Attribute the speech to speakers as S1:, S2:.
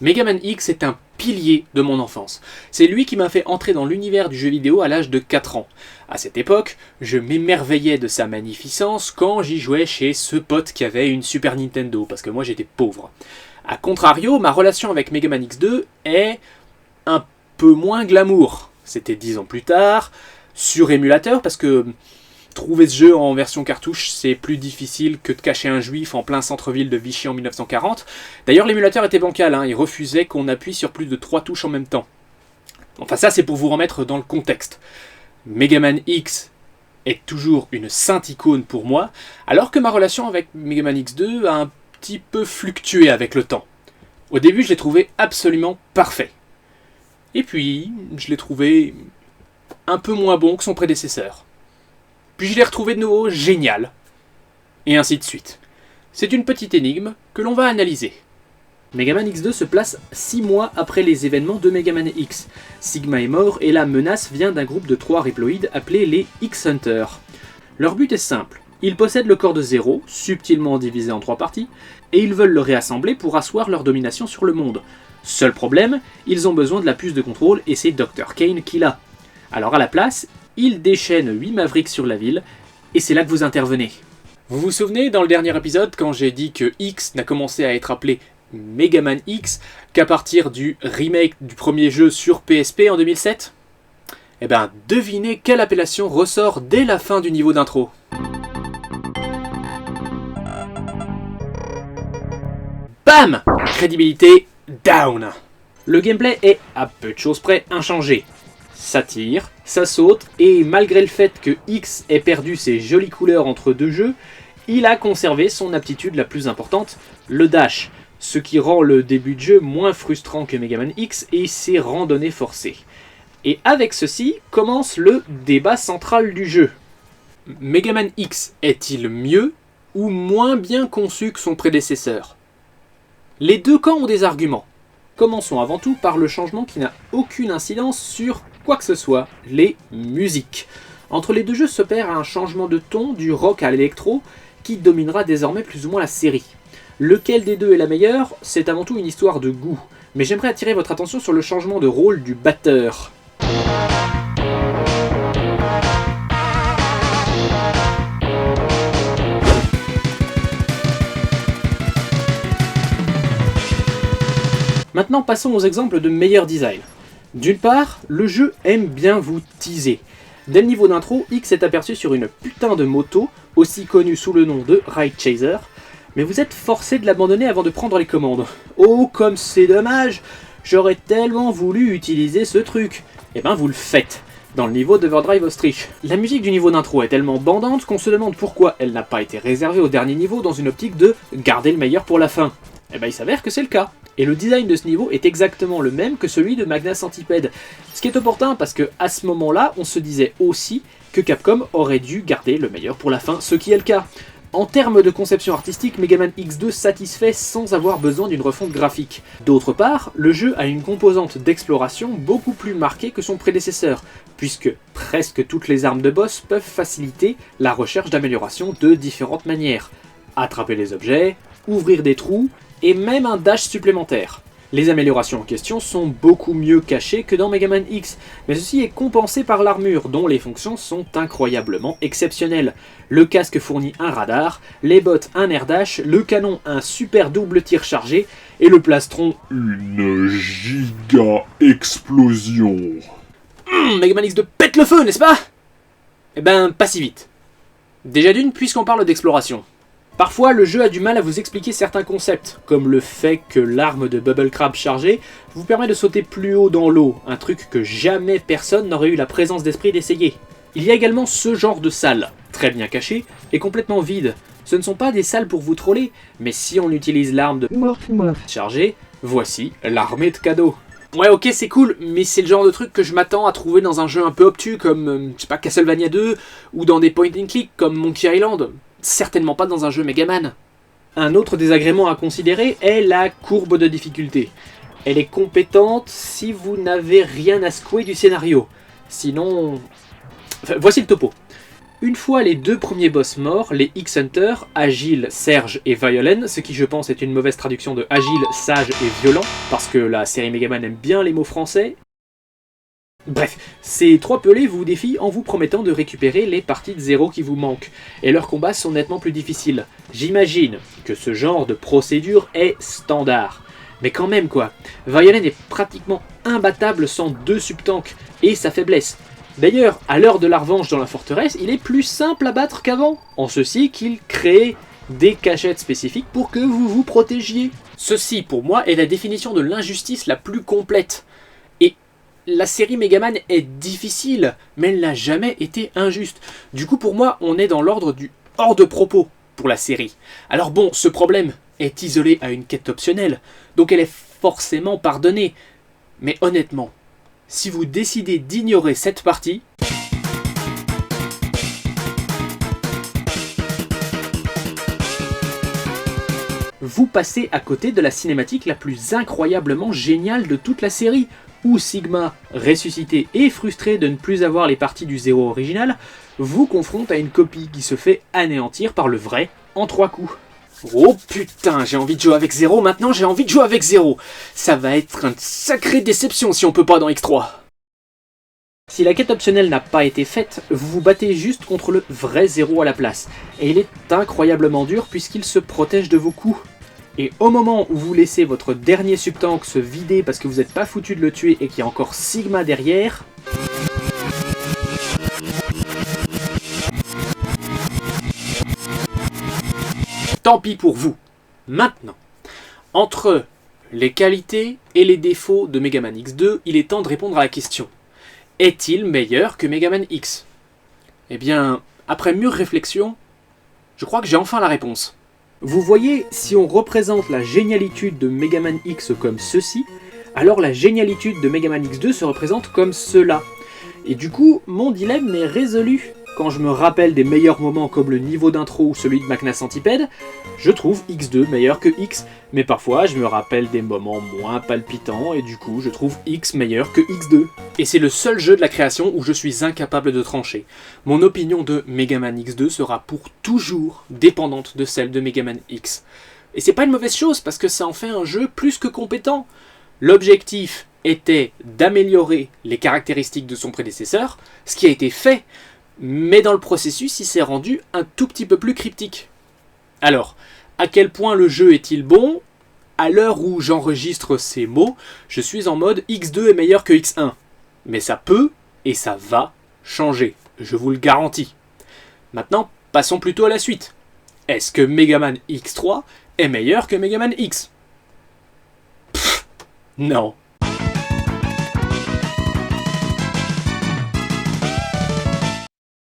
S1: Mega Man X est un pilier de mon enfance. C'est lui qui m'a fait entrer dans l'univers du jeu vidéo à l'âge de 4 ans. À cette époque, je m'émerveillais de sa magnificence quand j'y jouais chez ce pote qui avait une Super Nintendo, parce que moi j'étais pauvre. A contrario, ma relation avec Mega Man X2 est un peu moins glamour. C'était 10 ans plus tard, sur émulateur, parce que trouver ce jeu en version cartouche, c'est plus difficile que de cacher un juif en plein centre-ville de Vichy en 1940. D'ailleurs, l'émulateur était bancal, il refusait qu'on appuie sur plus de 3 touches en même temps. Enfin, ça, c'est pour vous remettre dans le contexte. Mega Man X est toujours une sainte icône pour moi, alors que ma relation avec Mega Man X2 a un petit peu fluctué avec le temps. Au début, je l'ai trouvé absolument parfait. Et puis, je l'ai trouvé un peu moins bon que son prédécesseur. Puis je l'ai retrouvé de nouveau génial. Et ainsi de suite. C'est une petite énigme que l'on va analyser. Mega Man X2 se place 6 mois après les événements de Mega Man X. Sigma est mort et la menace vient d'un groupe de 3 Riploïdes appelés les X-Hunters. Leur but est simple. Ils possèdent le corps de Zero, subtilement divisé en 3 parties, et ils veulent le réassembler pour asseoir leur domination sur le monde. Seul problème, ils ont besoin de la puce de contrôle et c'est Dr. Kane qui l'a. Alors à la place, ils déchaînent 8 Mavericks sur la ville, et c'est là que vous intervenez. Vous vous souvenez dans le dernier épisode quand j'ai dit que X n'a commencé à être appelé Mega Man X qu'à partir du remake du premier jeu sur PSP en 2007 ? Eh ben, devinez quelle appellation ressort dès la fin du niveau d'intro. Bam ! Crédibilité down. Le gameplay est, à peu de choses près, inchangé. Ça tire, ça saute, et malgré le fait que X ait perdu ses jolies couleurs entre deux jeux, il a conservé son aptitude la plus importante, le dash, ce qui rend le début de jeu moins frustrant que Mega Man X et ses randonnées forcées. Et avec ceci commence le débat central du jeu. Mega Man X est-il mieux ou moins bien conçu que son prédécesseur ? Les deux camps ont des arguments. Commençons avant tout par le changement qui n'a aucune incidence sur quoi que ce soit, les musiques. Entre les deux jeux s'opère un changement de ton du rock à l'électro qui dominera désormais plus ou moins la série. Lequel des deux est la meilleure, c'est avant tout une histoire de goût. Mais j'aimerais attirer votre attention sur le changement de rôle du batteur. Maintenant passons aux exemples de meilleur design. D'une part, le jeu aime bien vous teaser. Dès le niveau d'intro, X est aperçu sur une putain de moto, aussi connue sous le nom de Ride Chaser, mais vous êtes forcé de l'abandonner avant de prendre les commandes. Oh, comme c'est dommage! J'aurais tellement voulu utiliser ce truc. Eh ben vous le faites, dans le niveau d'Overdrive Ostrich. La musique du niveau d'intro est tellement bandante qu'on se demande pourquoi elle n'a pas été réservée au dernier niveau dans une optique de garder le meilleur pour la fin. Eh ben il s'avère que c'est le cas. Et le design de ce niveau est exactement le même que celui de Magna Centipede. Ce qui est opportun parce que à ce moment-là, on se disait aussi que Capcom aurait dû garder le meilleur pour la fin, ce qui est le cas. En termes de conception artistique, Mega Man X2 satisfait sans avoir besoin d'une refonte graphique. D'autre part, le jeu a une composante d'exploration beaucoup plus marquée que son prédécesseur, puisque presque toutes les armes de boss peuvent faciliter la recherche d'amélioration de différentes manières. Attraper les objets, ouvrir des trous, et même un dash supplémentaire. Les améliorations en question sont beaucoup mieux cachées que dans Mega Man X, mais ceci est compensé par l'armure, dont les fonctions sont incroyablement exceptionnelles. Le casque fournit un radar, les bottes un air dash, le canon un super double tir chargé, et le plastron
S2: une giga explosion.
S1: Mega Man X2 pète le feu, n'est-ce pas ? Eh ben, pas si vite. Déjà d'une, puisqu'on parle d'exploration. Parfois, le jeu a du mal à vous expliquer certains concepts, comme le fait que l'arme de Bubble Crab chargée vous permet de sauter plus haut dans l'eau, un truc que jamais personne n'aurait eu la présence d'esprit d'essayer. Il y a également ce genre de salles, très bien cachées et complètement vides. Ce ne sont pas des salles pour vous troller, mais si on utilise l'arme de chargée, voici l'armée de cadeaux. Ouais, ok, c'est cool, mais c'est le genre de truc que je m'attends à trouver dans un jeu un peu obtus comme, je sais pas, Castlevania 2, ou dans des point and click comme Monkey Island. Certainement pas dans un jeu Mega Man. Un autre désagrément à considérer est la courbe de difficulté. Elle est compétente si vous n'avez rien à secouer du scénario. Sinon... Enfin, voici le topo. Une fois les 2 premiers boss morts, les X-Hunter, Agile, Serge et Violent, ce qui je pense est une mauvaise traduction de Agile, Sage et Violent, parce que la série Megaman aime bien les mots français. Bref, ces 3 pelés vous défient en vous promettant de récupérer les parties de 0 qui vous manquent, et leurs combats sont nettement plus difficiles. J'imagine que ce genre de procédure est standard. Mais quand même quoi, Violent est pratiquement imbattable sans 2 subtanks et sa faiblesse. D'ailleurs, à l'heure de la revanche dans la forteresse, il est plus simple à battre qu'avant, en ceci qu'il crée des cachettes spécifiques pour que vous vous protégiez. Ceci, pour moi, est la définition de l'injustice la plus complète. Et la série Megaman est difficile, mais elle n'a jamais été injuste. Du coup, pour moi, on est dans l'ordre du hors de propos pour la série. Alors bon, ce problème est isolé à une quête optionnelle, donc elle est forcément pardonnée. Mais honnêtement, si vous décidez d'ignorer cette partie, vous passez à côté de la cinématique la plus incroyablement géniale de toute la série, où Sigma, ressuscité et frustré de ne plus avoir les parties du 0 original, vous confronte à une copie qui se fait anéantir par le vrai en 3 coups. Oh putain, j'ai envie de jouer avec 0, maintenant j'ai envie de jouer avec 0. Ça va être une sacrée déception si on peut pas dans X3. Si la quête optionnelle n'a pas été faite, vous vous battez juste contre le vrai 0 à la place. Et il est incroyablement dur puisqu'il se protège de vos coups. Et au moment où vous laissez votre dernier subtank se vider parce que vous n'êtes pas foutu de le tuer et qu'il y a encore Sigma derrière... Tant pis pour vous. Maintenant, entre les qualités et les défauts de Megaman X2, il est temps de répondre à la question. Est-il meilleur que Megaman X? Eh bien, après mûre réflexion, je crois que j'ai enfin la réponse. Vous voyez, si on représente la génialitude de Megaman X comme ceci, alors la génialitude de Megaman X2 se représente comme cela. Et du coup, mon dilemme est résolu. Quand je me rappelle des meilleurs moments comme le niveau d'intro ou celui de Macna Centipede, je trouve X2 meilleur que X, mais parfois je me rappelle des moments moins palpitants et du coup je trouve X meilleur que X2. Et c'est le seul jeu de la création où je suis incapable de trancher. Mon opinion de Megaman X2 sera pour toujours dépendante de celle de Megaman X. Et c'est pas une mauvaise chose parce que ça en fait un jeu plus que compétent. L'objectif était d'améliorer les caractéristiques de son prédécesseur, ce qui a été fait. Mais dans le processus, il s'est rendu un tout petit peu plus cryptique. Alors, à quel point le jeu est-il bon? À l'heure où j'enregistre ces mots, je suis en mode X2 est meilleur que X1. Mais ça peut et ça va changer, je vous le garantis. Maintenant, passons plutôt à la suite. Est-ce que Megaman X3 est meilleur que Megaman X? Pff, non.